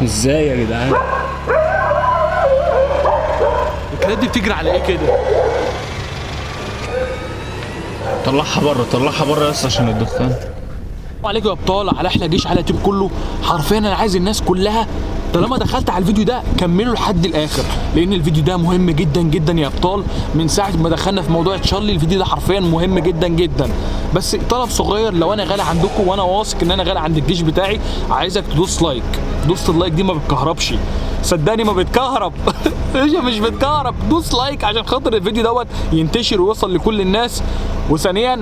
ازاي يا جدعان؟ الكلاب دي بتجري على ايه كده؟ طلعها بره، طلعها بره يا اسطى عشان الدخان. عليكم يا ابطال، على احلى جيش، على اليوتيوب كله. حرفيا انا عايز الناس كلها طالما دخلت على الفيديو ده كملوا لحد الاخر، لان الفيديو ده مهم جدا جدا يا ابطال. من ساعه ما دخلنا في موضوع تشارلي الفيديو ده حرفيا مهم جدا جدا. بس طلب صغير، لو انا غالي عندكم وانا واثق ان انا غالي عند الجيش بتاعي، عايزك تدوس لايك. دوس اللايك دي ما بتكهربش، صدقني ما بتكهرب. مش بتكهرب. دوس لايك عشان خاطر الفيديو دوت ينتشر ويوصل لكل الناس. وثانيا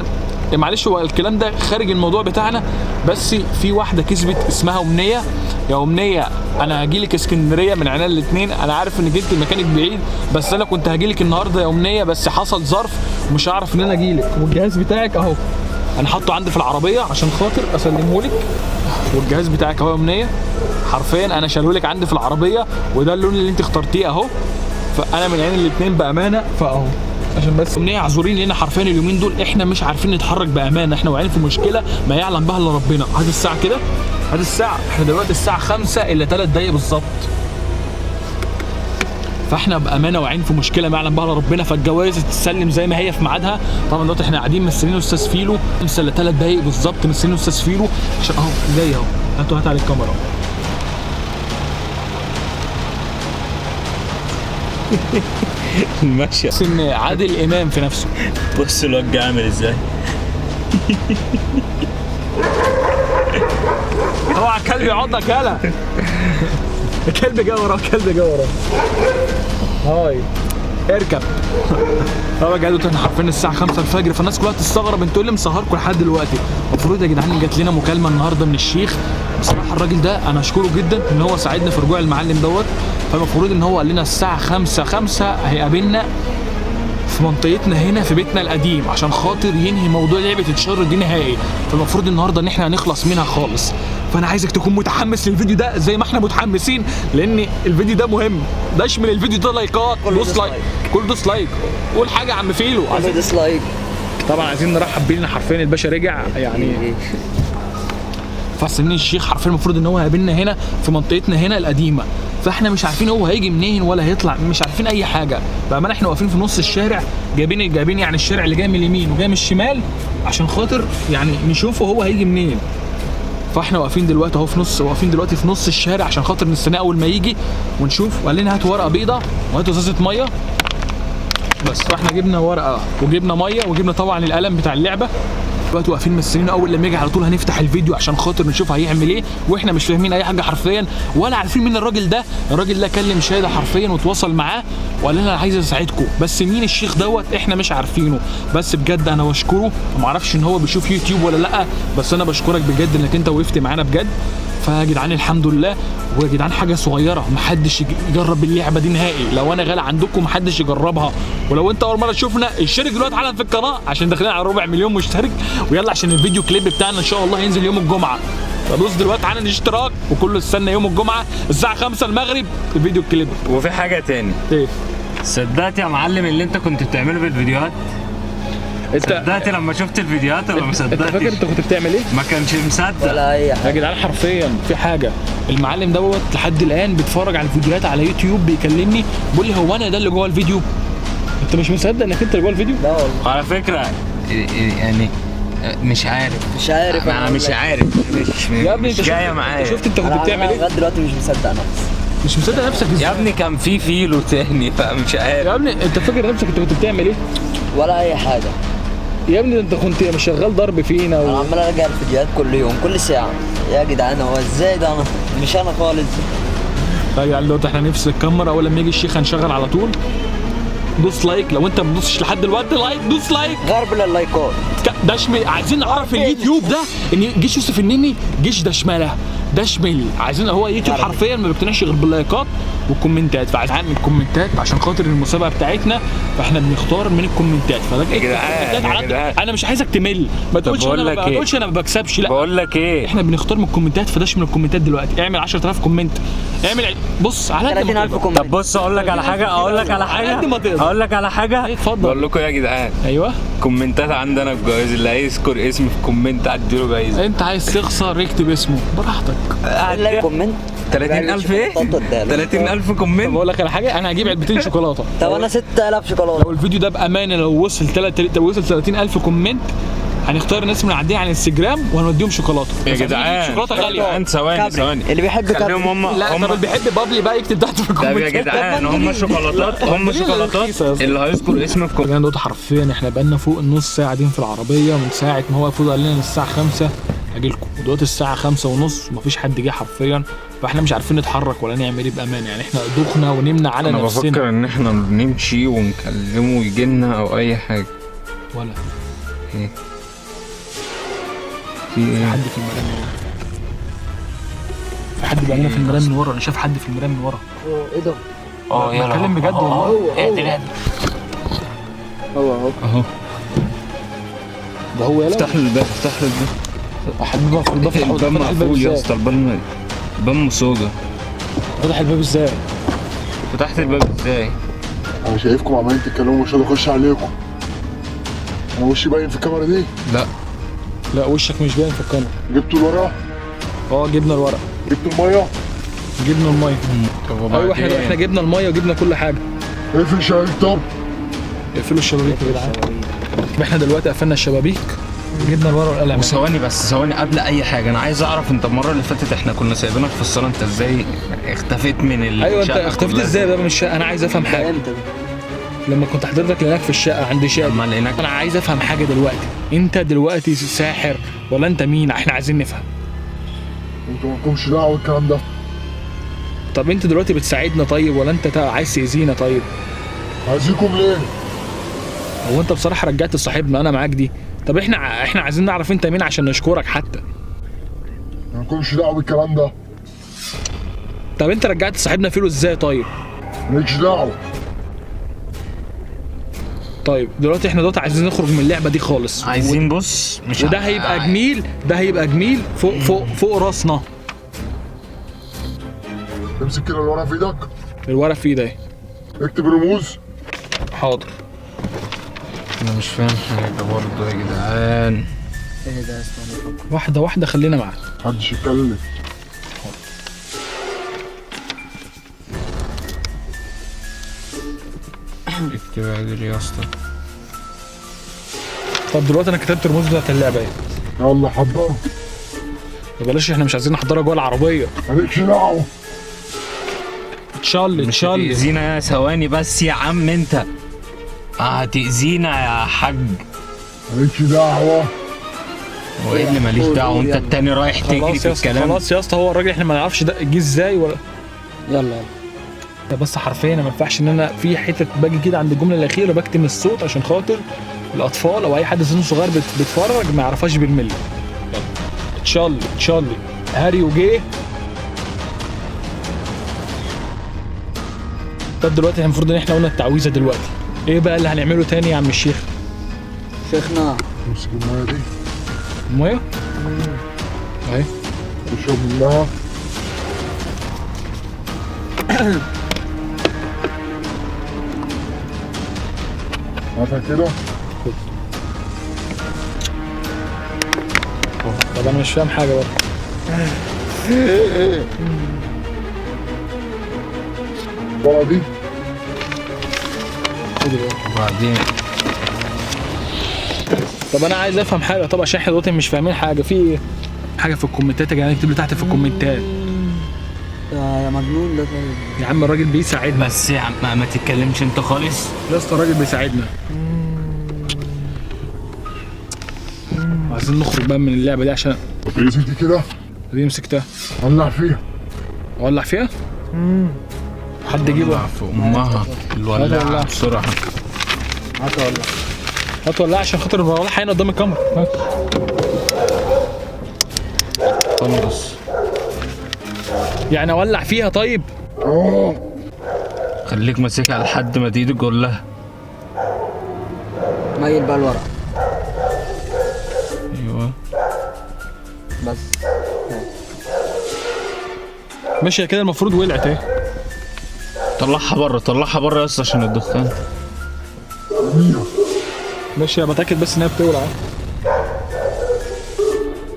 معلش هو الكلام ده خارج الموضوع بتاعنا، بس في واحده كسبت اسمها امنيه. يا امنيه انا هجيلك اسكندريه من عينيا الاثنين، انا عارف ان جيت مكانك بعيد، بس انا كنت هجيلك النهارده يا امنيه، بس حصل ظرف ومش هعرف ان انا اجيلك. والجهاز بتاعك اهو انا حاطه عندي في العربيه عشان خاطر اسلمهولك. والجهاز بتاعك اهو يا امنيه، حرفيا انا شالهولك عندي في العربيه، وده اللون اللي انت اخترتيه اهو. فانا من عين الاثنين بامانه، فاهو عشان بس امنيه اعذرين، لان حرفيا اليومين دول احنا مش عارفين نتحرك بامانه، احنا واقعين في مشكله ما يعلم بها الا ربنا. هذه الساعه كده، هذه الساعه احنا دلوقتي الساعه 5 الا 3 دقايق بالظبط. فاحنا بامانه واقعين في مشكله ما يعلم بها الا ربنا. فالجوائز تتسلم زي ما هي في ميعادها. طبعا دلوقتي احنا قاعدين مستنيين استاذ فيلو 5 الا 3 دقايق بالظبط، مستنيين استاذ فيلو عشان اهو جاي اهو. هات على الكاميرا. ماشية. ان عادل امام في نفسه. بص الوجه عامل ازاي. اوعى الكلب يعضك يالا. الكلب جه وراه، الكلب جه وراه. هاي اركب. طبعا جاي احنا حرفيا الساعه 5 الفجر، فالناس كلها تستغرب انتوا اللي مسهركم لحد دلوقتي. المفروض يا جدعان جات لنا مكالمه النهارده من الشيخ. بصراحه الراجل ده انا اشكره جدا ان هو ساعدنا في رجوع المعلم دوت. فالمفروض ان هو قال لنا الساعه 5 هيقابلنا في منطقتنا هنا في بيتنا القديم عشان خاطر ينهي موضوع لعبه الشر دي نهائي. فالمفروض النهارده ان احنا هنخلص منها خالص. فانا عايزك تكون متحمس للفيديو ده زي ما احنا متحمسين، لان الفيديو ده مهم. داش من الفيديو ده لايكات، دوس لايك، كل دوس لايك. قول حاجه يا عم فيلو. عايزين دوس لايك. طبعا عايزين نرحب بينا، حرفيا الباشا رجع يعني. فاستنين الشيخ حرفيا المفروض ان هو هيقابلنا هنا في منطقتنا هنا القديمه. فاحنا مش عارفين هو هيجي منين ولا هيطلع، مش عارفين اي حاجه بامانه. احنا واقفين في نص الشارع، جايبين يعني الشارع اللي جاي من اليمين وجاي من الشمال عشان خاطر يعني نشوفه هو هيجي منين. فاحنا واقفين دلوقتي اهو واقفين دلوقتي في نص الشارع عشان خاطر نستناه اول ما يجي ونشوف. وقال لنا هاتوا ورقه بيضاء وهاتوا ازازه ميه بس. فاحنا جبنا ورقه وجبنا ميه وجبنا طبعا القلم بتاع اللعبه. دلوقتي واقفين مستنيين اول لما يجي على طول هنفتح الفيديو عشان خاطر نشوف هيعمل ايه، واحنا مش فاهمين اي حاجه حرفيا ولا عارفين مين الراجل ده. الراجل ده كلم شهاده حرفيا وتواصل معاه وقال لنا انا عايز اساعدكم، بس مين الشيخ دوت احنا مش عارفينه. بس بجد انا بشكره، ما اعرفش ان هو بيشوف يوتيوب ولا لا، بس انا بشكرك بجد انك انت وقفت معانا بجد. فيا جدعان الحمد لله. ويا جدعان حاجه صغيره، محدش يجرب اللعبه دي نهائي. لو انا غالي عندكم محدش يجربها. ولو انت اول مره تشوفنا اشترك دلوقتي حالا في القناه عشان داخلين على 250,000 مشترك. ويلا عشان الفيديو كليب بتاعنا ان شاء الله هينزل يوم الجمعه. فدوس دلوقتي على الاشتراك وكله استنى يوم الجمعه الساعه 5 المغرب الفيديو كليب. وفي حاجة تاني. ايه؟ صدقت يا معلم اللي انت كنت بتعمله في الفيديوهات؟ صدقت لما شفت الفيديوهات ولا ما صدقتش؟ انت فاكر انت كنت بتعمل ايه؟ ما كانش مصدق ولا اي حاجه يا جدعان حرفيا في حاجه. المعلم دوت لحد الان بيتفرج على الفيديوهات على يوتيوب، بيكلمني بيقول لي هو انا ده اللي جوه الفيديو؟ انت مش مصدق انك انت اللي جوه الفيديو؟ لا والله على فكرة يعني مش عارف انا مش عارف يا ابني مش جايه معايا. انت شفت انت كنت بتعمل ايه؟ لغايه دلوقتي مش مصدق نفسي. مش مصدق نفسك ازاي؟ يا ابني كان في فيلو تاني فمش عارف. يا ابني انت فاكر نفسك انت كنت بتعمل ايه؟ ولا اي حاجه يا ابني انت كنت مش شغال ضرب فينا انا عمال ارجع الفيديوهات كل يوم كل ساعه. يا جدعان هو ازاي ده؟ انا مش انا خالص. طيب يعني دلوقتي احنا نفس الكاميرا، اول لما يجي الشيخ هنشغل على طول. دوس لايك لو انت ما دوستش لحد دلوقتي لايك، دوس لايك. غرب لللايكات. ده شمال. عايزين نعرف اليوتيوب ده ان جيش يوسف النني جيش ده شماله ده شمال. عايزين هو يوتيوب حرفيا ما بيقتنعش غير باللايكات والكومنتات. فعايزين نعمل الكومنتات عشان خاطر المسابقه بتاعتنا، فاحنا بنختار من الكومنتات. فده يا جدعان انا مش عايزك تمل. ما تقولش انا ما بكسبش، لا بقول لك ايه، احنا بنختار من الكومنتات. فداش من الكومنتات دلوقتي اعمل 10,000 كومنت. اعمل بص على قد ما 30,000 تقدر. كومنت. طب بص اقول لك على حاجه، اقول لك على حاجه، اتفضل. بقول لكم يا جدعان، ايوه كومنتات عندنا الجواز، اللي هيذكر اسمي في كومنت اديله جايزه. انت عايز تخسر اكتب اسمه براحتك. لا كومنت 30,000 ايه؟ 30,000 طب كومنت. اقول لك على حاجه، انا هجيب علبتين شوكولاته. طب انا 6000 شوكولاته. لو الفيديو ده بامانه لو وصل 30,000 كومنت هنختار ناس من عندنا على الانستجرام وهنوديهم شوكولاته. يا بس جدعان شوكولاته غاليه. ثواني اللي بيحب خليهم كابري. هم لا طب اللي بيحب بابلي بقى يكتب تحت في طب يا الكومنتات. جدعان، هم شوكولاتات اللي هيذكر اسمي في كومنت. الكلام دوت حرفيا احنا بقالنا فوق النص ساعه قاعدين في العربيه من ساعه ما هو المفروض قال لنا الساعه 5 اجي لكم، ودلوقتي الساعه 5 ونص ومفيش حد جه حرفيا، فاحنا مش عارفين نتحرك ولا نعمل ايه بامانه. يعني احنا دخنا ونمنا على انا نفسنا. بفكر ان احنا نمشي ونكلمه ويجي لنا او اي حاجه. ولا ايه في حد في المرايه من ورا، في حد بيعملها في المرايه من ورا. انا شايف حد في المرايه من ورا. ايه ده؟ يلا بتكلم بجد والله. اهدي هو اهو. ده هو يلا افتح له الباب، افتح له الباب. حبيبي بقى في الباب مقفول يا اسطى، الباب مسوجه. فتح الباب ازاي؟ فتحت الباب ازاي؟ انا شايفكم عمالين تتكلموا مش راضي اخش عليكم. انا وشي باين في الكاميرا دي. لا وشك مش باين في الكاميرا. جبتوا الورق؟ جبنا الورق، جبتوا الميه؟ جبنا الميه. طب ايوه احنا جبنا الميه وجبنا كل حاجه. اقفل شبابيك. طب اقفلوا الشبابيك يا جدعان. احنا دلوقتي قفلنا الشبابيك وجبنا الورق والقلم. ثواني قبل اي حاجه، انا عايز اعرف انت المره اللي فاتت احنا كنا سايبينك في الصاله، انت ازاي اختفيت من الشقه؟ ايوه انت اختفيت ازاي بقى من الشقه؟ انا عايز افهم حاجه. امتى ده؟ لما كنت حضرتك هناك في الشقه عند شقه، لما لقيناك انا عايز افهم حاجه دلوقتي. انت دلوقتي ساحر ولا انت مين؟ احنا عايزين نفهم. انتوا مالكمش دعوه بالكلام ده. طب انت دلوقتي بتساعدنا طيب ولا انت عايز تاذينا طيب؟ عايزينكم ليه؟ هو انت بصراحه رجعت صاحبنا انا معاك دي. طب احنا عايزين نعرف انت مين عشان نشكرك حتى. مالكمش دعوه بالكلام ده. طب انت رجعت صاحبنا فيلو ازاي طيب؟ مالكش دعوه. طيب دلوقتي احنا عايزين نخرج من اللعبه دي خالص. عايزين بص مش وده هيبقى جميل، ده هيبقى جميل فوق راسنا. امسك كده الورق في ايدك. الورق في ايدي. اكتب رموز. حاضر. انا مش فاهم حاجه برضه يا جدعان. ايه ده اسمه؟ واحده واحده خلينا معاك. محدش يتكلم. اكتب عادل يا اسطى. طب دلوقتي انا كتبت الرموز بتاعت اللعبه ايه؟ يلا حضروا. بلاش، احنا مش عايزين نحضرها جوه العربيه. مالكش دعوه. مش هتأذينا يا ثواني بس يا عم انت. هتأذينا يا حاج. مالكش دعوه. هو ايه اللي ماليش دعوه؟ انت التاني رايح تجري في الكلام. خلاص يا اسطى، هو الراجل احنا ما نعرفش ده جه ازاي ولا. يلا بس حرفيا ما ينفعش ان انا في حته باجي كده عند الجمله الاخيره بكتم الصوت عشان خاطر الاطفال او اي حد سنه صغير بيتفرج ما يعرفهاش بالملي. تشالي هاري وجيه. طب دلوقتي المفروض ان احنا قلنا التعويذه دلوقتي، ايه بقى اللي هنعمله تاني يا عم الشيخ؟ شيخنا امسك الميه دي. الميه؟ اهي. اشرب منها. هاتها كده. طب انا مش فاهم حاجه برضه. الورقه دي. وبعدين طب انا عايز افهم حاجه طب عشان احنا دلوقتي مش فاهمين حاجه. في حاجه في الكومنتات يا جدعان، اكتب لي تحت في الكومنتات. يا مجنون ده طيب. يا عم الراجل بيساعدنا. بس يا عم ما تتكلمش انت خالص. يا اسطى الراجل بيساعدنا. عايزين نخرج بقى من اللعبه دي عشان مسكتي كده. دي مسكتها. ولع فيها. اولع فيها؟ حد يجيبها في امها الولاعه بسرعه. هات ولع عشان خاطر الولع هنا قدام الكاميرا. هات. خلص. يعني اولع فيها طيب؟ خليك ماسكها لحد ما تيجي تقول لها. ميل بقى الورق ايوه بس. ماشي كده المفروض ولعت اهي. طلعها بره يا اسطى عشان الدخان. ماشي انا بتاكد بس انها بتولع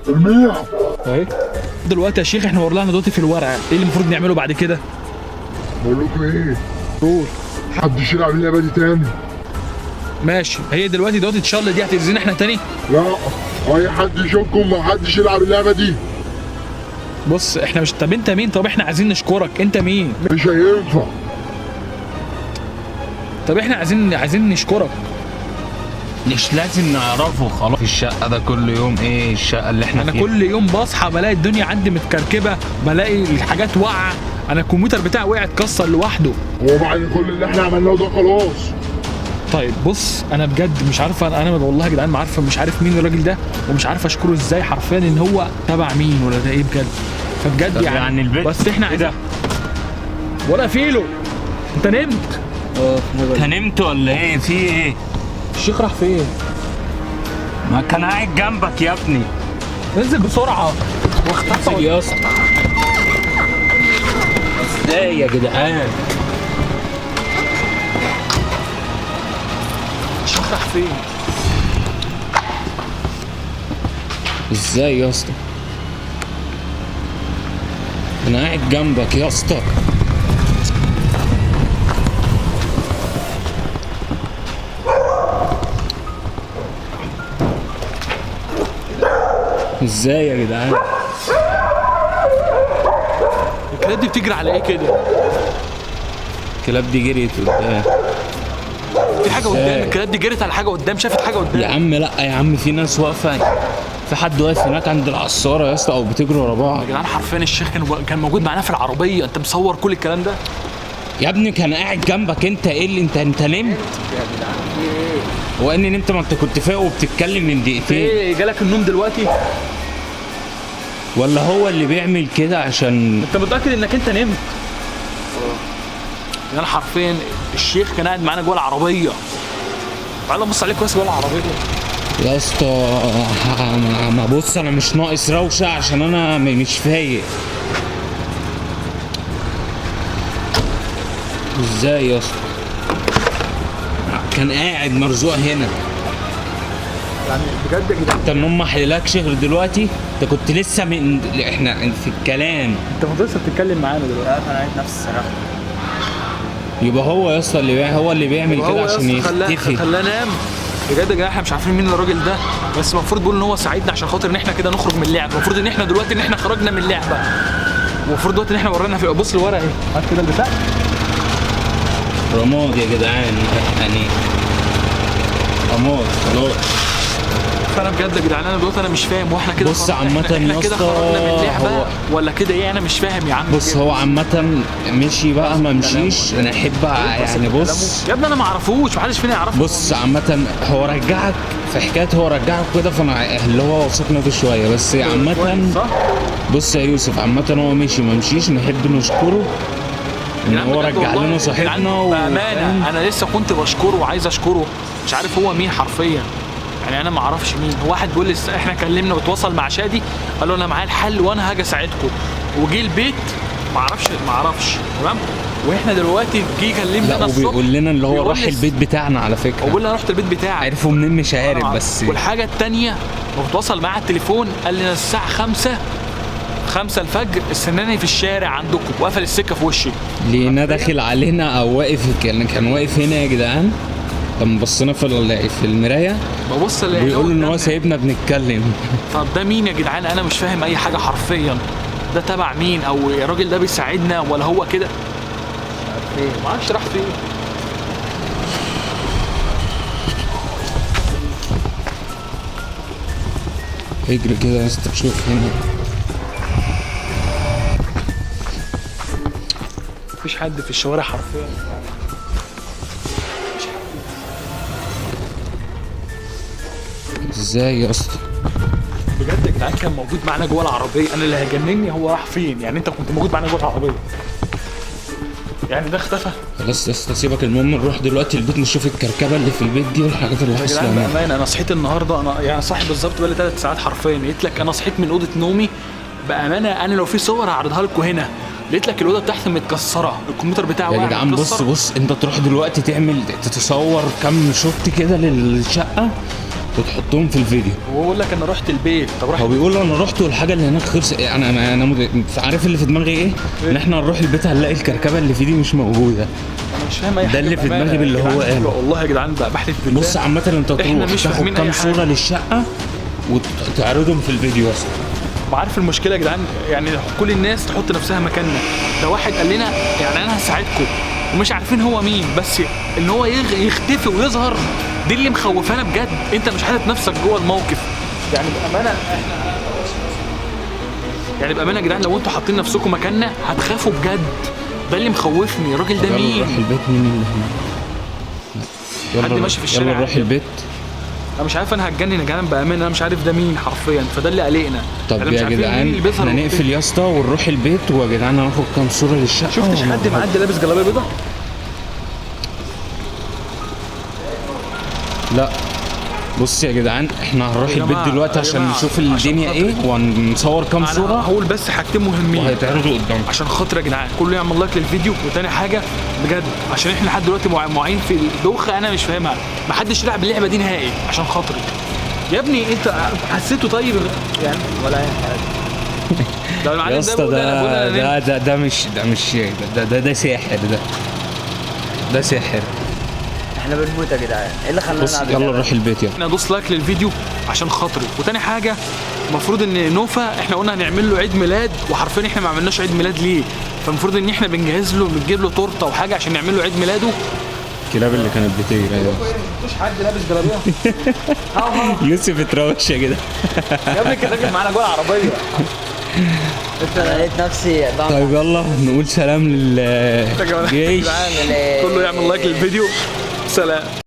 ارميها. اهي. دلوقتي يا شيخ احنا ورلانا دلوقتي في الورقه، ايه اللي المفروض نعمله بعد كده؟ بقول لكم ايه؟ قول. محدش يلعب اللعبه دي تاني. ماشي، هي دلوقتي ان شاء الله دي هتأذينا احنا تاني؟ لا، اي حد يشوفكم محدش يلعب اللعبه دي. بص احنا مش، طب انت مين؟ طب احنا عايزين نشكرك، انت مين؟ مش هينفع. طب احنا عايزين نشكرك. مش لازم نعرفه خلاص. في الشقة ده كل يوم ايه الشقة اللي احنا انا فيها؟ كل يوم بصحى بلاقي الدنيا عندي متكركبه، بلاقي الحاجات واقعه، انا الكمبيوتر بتاعي وقع اتكسر لوحده. هو بعد كل اللي احنا عملناه ده خلاص. طيب بص انا بجد مش عارف، انا والله يا جدعان ما عارفه، مش عارف مين الراجل ده ومش عارف اشكره ازاي حرفيا، ان هو تبع مين ولا ده ايه بجد. فبجد يعني البيت بس احنا ايه ده؟ ولا فيلو انت نمت؟ انت نمت ولا ايه؟ في ايه؟ الشيخ راح فين؟ ما كان قاعد جنبك يا ابني. انزل بسرعه واختفى يا اسطى. ازاي يا جدعان؟ الشيخ راح فين؟ ازاي يا اسطى؟ انا قاعد جنبك يا اسطى. ازاي يا جدعان؟ الكلاب دي بتجري على ايه كده؟ الكلاب دي جريت قدام. في حاجه قدام، الكلاب دي جريت على حاجه قدام، شافت حاجه قدام. يا عم لا يا عم، في ناس واقفه، في حد واقف هناك عند العصاره يا اسطى، او بتجري ورا بعض. يا جدعان حرفيا الشيخ كان موجود معانا في العربيه، انت مصور كل الكلام ده؟ يا ابني كان قاعد جنبك، انت ايه اللي انت نمت؟ يا جدعان في ايه؟ هو اني نمت؟ ما انت كنت فايق وبتتكلم من دقيقتين. ايه جالك النوم دلوقتي؟ ولا هو اللي بيعمل كده عشان انت متاكد انك انت نمت؟ يعني حرفيا الشيخ كان قاعد معانا جوه العربيه. تعالى بص عليك كويس جوه العربيه. يا اسطى ما بص، انا مش ناقص روشه عشان انا مش فايق. ازاي يا اسطى؟ كان قاعد مرزوق هنا. يعني بجد يا جدعان انت النوم ما حللكش غير دلوقتي؟ انت كنت لسه احنا في الكلام. انت ما لسه بتتكلم معانا دلوقتي. لا انا عايز نفسي سرحت. يبقى هو يا اسطى هو اللي بيعمل كده عشان يختفي. خلاه نام. بجد يا جدعان احنا مش عارفين مين الراجل ده، بس المفروض بيقول ان هو ساعدنا عشان خاطر ان احنا كده نخرج من اللعبه. المفروض ان احنا دلوقتي ان احنا خرجنا من اللعبه، المفروض دلوقتي ان احنا ورانا في، بص الورقه اهي، هات كده البتاع. رماد يا جدعان، يعني رماد خلاص. فانا بجد يا جدعان انا دلوقتي انا مش فاهم، هو احنا كده بص عامة احنا يا كده اسطى، خرجنا من اللعبه هو ولا كده ايه؟ انا مش فاهم يا عم. بص هو عامة مشي بقى ما مشيش، انا احب يعني بص يا ابني انا ما اعرفوش، محدش فينا يعرفه. بص عامة هو رجعك في حكاية، هو رجعك كده، فانا اللي هو وثقنا فيه شوية بس عامة. بص يا يوسف، عامة هو مشي ما مشيش نحب نشكره ان هو رجع لنا صاحبنا. بامانه انا لسه كنت بشكره وعايز اشكره، مش عارف هو مين حرفيا، يعني انا ما اعرفش مين. هو واحد بيقول لي احنا كلمنا وتواصل مع شادي، قال له انا معايا الحل وانا هاجي اساعدكم، وجي البيت ما اعرفش تمام. واحنا دلوقتي جه كلمنا لا انا الصبح وبيقول لنا اللي هو بيقول راح لي البيت بتاعنا على فكرة. وبيقول لي انا رحت البيت بتاعك. عرفوا منين مش عارف بس. والحاجه الثانيه بتواصل معاه على التليفون، قال لي الساعه 5 الفجر السناني في الشارع عندكم، وقفل السكه في وشي. لقيناه داخل علينا او واقف، كان واقف هنا يا جدعان. لما بصينا في المرايه ببص بيقول ان هو سايبنا بنتكلم. طب ده مين يا جدعان؟ انا مش فاهم اي حاجه حرفيا. ده تبع مين؟ او الراجل ده بيساعدنا ولا هو كده؟ ما اعرفش راح فين. اجري كده يا اسطى تشوف هنا. مفيش حد في الشوارع حرفيا. ازاي يا اسطى؟ بجد يا جدعان كان موجود معانا جوه العربيه، انا اللي هيجنني هو راح فين؟ يعني انت كنت موجود معانا جوه العربيه، يعني ده اختفى؟ خلاص يا اسطى سيبك، المهم نروح دلوقتي البيت نشوف الكركبه اللي في البيت دي والحاجات اللي يا حصلت. جدعان بامانه انا صحيت النهارده، انا يعني صاحي بالظبط بقالي 3 ساعات حرفيا. قلت لك انا صحيت من اوضه نومي بامانه، انا لو في صور هعرضها لكم هنا. لقيت لك الاوضه تحت متكسره، الكمبيوتر بتاعي يا واقع جدعان متكسر. بص انت تروح دلوقتي تصور كام شوت كده للشقه وتحطهم في الفيديو. وهو بيقول لك انا رحت البيت. طب هو بيقول انا رحت والحاجه اللي هناك خلص. انا عارف اللي في دماغي ايه؟ ان احنا نروح البيت هنلاقي الكركبه اللي في دي مش موجوده. انا مش فاهم اي حاجه ده اللي في بأمانة دماغي باللي يا هو جدعان. قاله. والله يا جدعان بقى بحلف بالله. بص عامه انت إحنا تروح مش تاخد فاهمين كام أي صوره حاجة. للشقه وتعرضهم في الفيديو اصلا. ما عارف المشكله يا جدعان، يعني كل الناس تحط نفسها مكاننا. ده واحد قال لنا يعني انا هساعدكم ومش عارفين هو مين، بس ان هو يختفي ويظهر دي اللي مخوفانا بجد. انت مش حاطط نفسك جوه الموقف. يعني بامانه يا جدعان لو انتوا حاطين نفسكم مكاننا هتخافوا بجد. ده اللي مخوفني. الراجل ده يلا مين؟ نروح البيت. مين اللي هنا؟ حد ماشي في الشارع يلا نروح عادي. البيت. انا مش عارف، انا هتجنن يا جدعان بامانه. انا مش عارف ده مين حرفيا، فده اللي قلقنا. طب أنا مش يا عارفين مين جدعان اللي بيظهر احنا نقفل يا اسطى ونروح البيت ويا جدعان هناخد كام صوره للشقه. شفتش حد معدي لابس جلابيه بيضاء؟ لا بص يا جدعان احنا هنروح يا البيت جماعة، دلوقتي يا عشان جماعة، نشوف عشان الدنيا خاطر- ايه ونصور كام انا صوره هقول بس حاجتين مهمين وهيتعرضوا قدامكم. عشان خاطر يا جدعان كله يعمل لايك للفيديو. وتاني حاجه بجد عشان احنا لحد دلوقتي معين في دوخه انا مش فاهمها. محدش يلعب اللعبه دي نهائي عشان خاطري يا ابني. انت حسيته طيب يعني ولا اي حاجه. ده المعلم يا اسطى ده مش ده ساحر. ده ساحر. احنا بنموت يا جدعان، ايه اللي خلانا بص نلعب يلا اللعبة؟ نروح البيت يلا. انا ادوس لايك للفيديو عشان خاطري. وتاني حاجه المفروض ان نوفا احنا قلنا هنعمل له عيد ميلاد، وحرفيا احنا ما عملناش عيد ميلاد ليه. فالمفروض ان احنا بنجهز له، بنجيب له تورته وحاجه عشان نعمل له عيد ميلاده. الكلاب اللي كانت بتجري ايوه. مفيش حد لابس جلابيه. يوسف اتروش يا جدعان. يا ابني كان راجل معانا جوه العربيه. انا لقيت نفسي بعمل طيب يلا نقول سلام يا جدعان للجيش. كله يعمل لايك للفيديو. سلام.